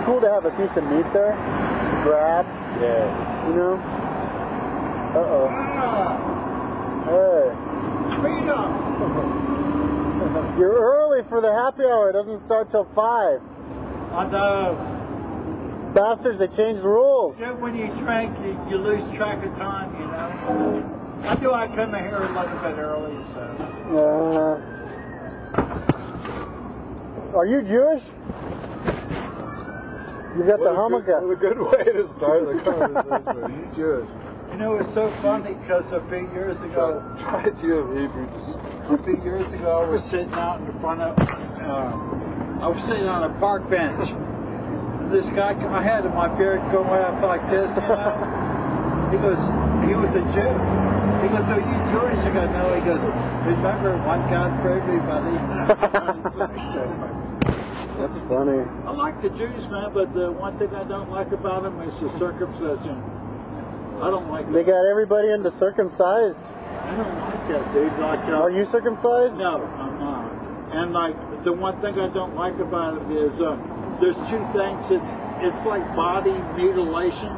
just cool to have a piece of meat there to grab. Yeah. You know? Uh-oh. Hey. You're early for the happy hour. It doesn't start till 5. I know. Bastards, they changed the rules. Yeah, when you drink, you lose track of time, you know. I knew I come here a little bit early, so. Are you Jewish? You got the hamaka. What a good way to start the conversation. Are you Jewish? You know, it's so funny because a few years ago, Try to have Hebrews. a few years ago, I was sitting out in front of, I was sitting on a park bench. And this guy, I had my beard going up like this, you know. He was a Jew. He goes, "Are you Jewish?" I go, "No." He goes, "Remember, one God for everybody." That's funny. I like the Jews, man, but the one thing I don't like about them is the circumcision. I don't like They that. got everybody into circumcised. I don't like that, dude. Like, Are you circumcised? No, I'm not. And like the one thing I don't like about it is there's two things. It's like body mutilation,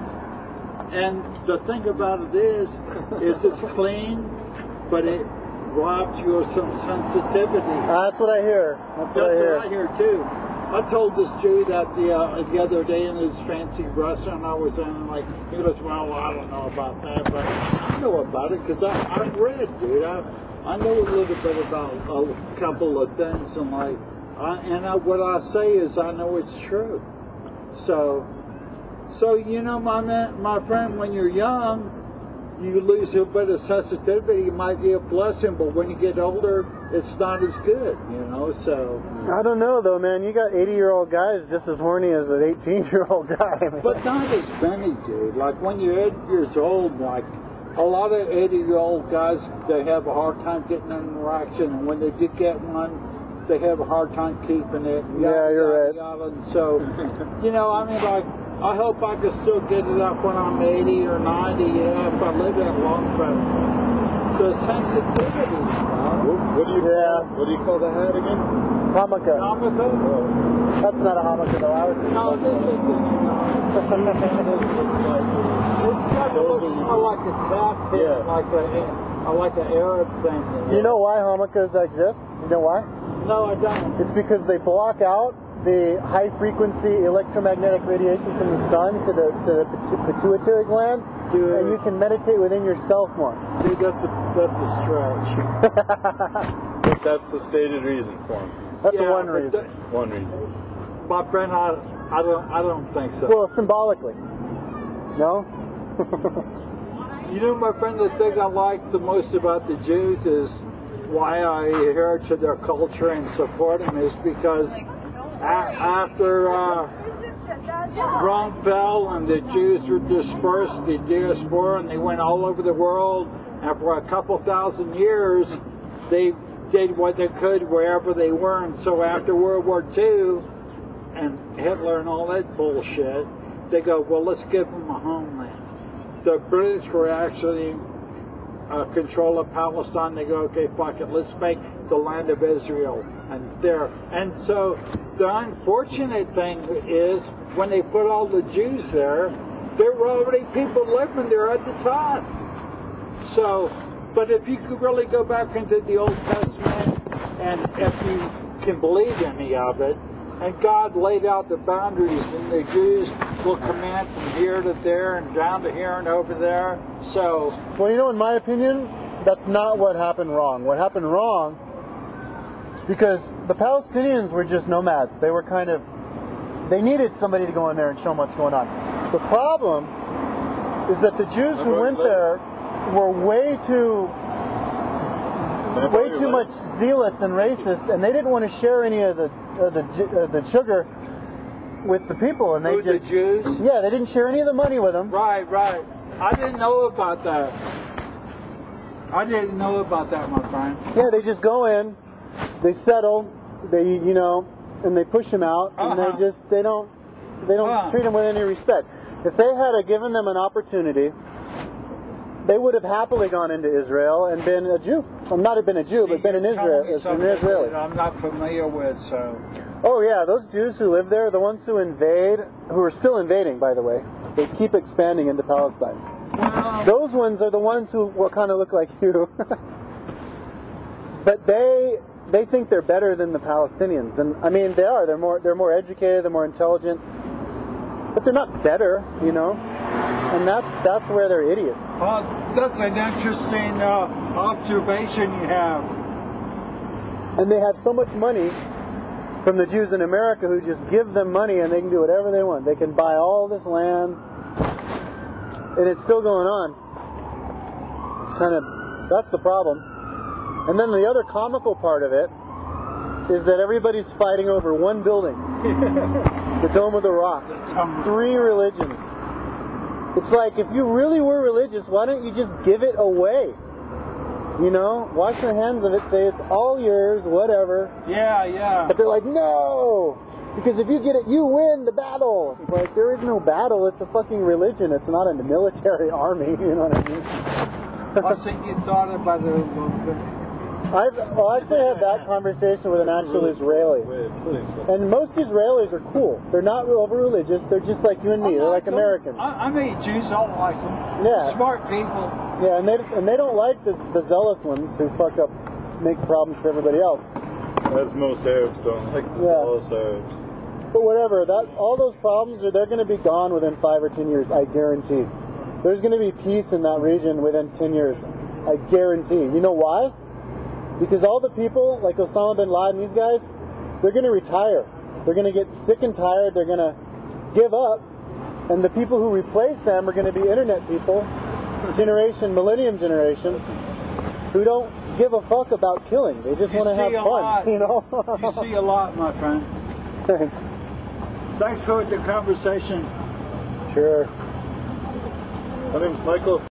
and the thing about it is it's clean, but it robs you of some sensitivity. That's what I hear. That's what I hear Too. I told this Jew that the other day in his fancy restaurant I was in, and like he goes, "Well, I don't know about that, but I know about it because I've read, dude. I know a little bit about a couple of things, and like, what I say is I know it's true. So you know, my friend, when you're young, you lose a bit of sensitivity. It might be a blessing, but when you get older, it's not as good, you know. So I don't know though, man. You got 80-year-old guys just as horny as an 18-year-old guy. Man. But not as many, dude. Like when you're 8 years old, like a lot of 80-year-old guys, they have a hard time getting an erection, and when they do get one, they have a hard time keeping it. Yeah, you're right. And so, you know, I mean, like, I hope I can still get it up when I'm 80 or 90, you know, if I live that long, but the sensitivity, What do you call the hat again? Hamaka. Hamaka? That's not a hamaka though. I was No, this isn't, you know. It's got to look more like a cap here, like an Arab thing. Do you know why hamakas exist? Do you know why? No, I don't. It's because they block out the high-frequency electromagnetic radiation from the sun to the pituitary gland, and you can meditate within yourself more. Dude, that's a stretch. But that's the stated reason for him. That's the one reason. One reason. My friend, I don't think so. Well, symbolically. No? You know, my friend, the thing I like the most about the Jews is why I adhere to their culture and support them is because after Rome fell and the Jews were dispersed, the diaspora, and they went all over the world, and for a couple thousand years, they did what they could wherever they were, and so after World War II and Hitler and all that bullshit, they go, well, let's give them a homeland. The British were actually control of Palestine. They go, okay, fuck it, let's make the land of Israel. And so the unfortunate thing is when they put all the Jews there were already people living there at the time. So, but if you could really go back into the Old Testament, and if you can believe any of it, and God laid out the boundaries, and the Jews will command from here to there and down to here and over there. So, well, you know, in my opinion, that's not what happened wrong. What happened wrong, because the Palestinians were just nomads. They were they needed somebody to go in there and show them what's going on. The problem is that the Jews who went there were way too much zealous and racist, and they didn't want to share any of the sugar with the people, and the Jews? Yeah, they didn't share any of the money with them. Right. I didn't know about that. I didn't know about that, my friend. Yeah, they just go in, they settle, and they push them out, and they don't treat them with any respect. If they had given them an opportunity, they would have happily gone into Israel and been a Jew. I'm not been a Jew, but been an Israeli. That I'm not familiar with, so. Oh yeah, those Jews who live there, the ones who invade, who are still invading, by the way, they keep expanding into Palestine. Those ones are the ones who will kind of look like you. But they think they're better than the Palestinians, and I mean they are. They're more educated, they're more intelligent, but they're not better, you know. And that's where they're idiots. That's an interesting observation you have. And they have so much money from the Jews in America who just give them money and they can do whatever they want. They can buy all this land, and it's still going on. It's that's the problem. And then the other comical part of it is that everybody's fighting over one building, the Dome of the Rock. 3 religions. It's like, if you really were religious, why don't you just give it away? You know, wash your hands of it, say it's all yours, whatever. Yeah. But they're like, no! Because if you get it, you win the battle. It's like, there is no battle, it's a fucking religion. It's not a military army, you know what I mean? I think you thought about it a little bit. I've actually had that conversation with an actual Israeli. And most Israelis are cool. They're not over religious. They're just like you and me. They're like Americans. I mean, Jews don't like them. Yeah. Smart people. Yeah, and they don't like the zealous ones who fuck up, make problems for everybody else. As most Arabs don't like the zealous Arabs. But whatever, all those problems they're going to be gone within 5 or 10 years. I guarantee. There's going to be peace in that region within 10 years. I guarantee. You know why? Because all the people, like Osama bin Laden, these guys, they're going to retire. They're going to get sick and tired. They're going to give up. And the people who replace them are going to be internet people, millennium generation, who don't give a fuck about killing. They just want to have fun, you know? You see a lot, my friend. Thanks. Thanks for the conversation. Sure. My name's Michael.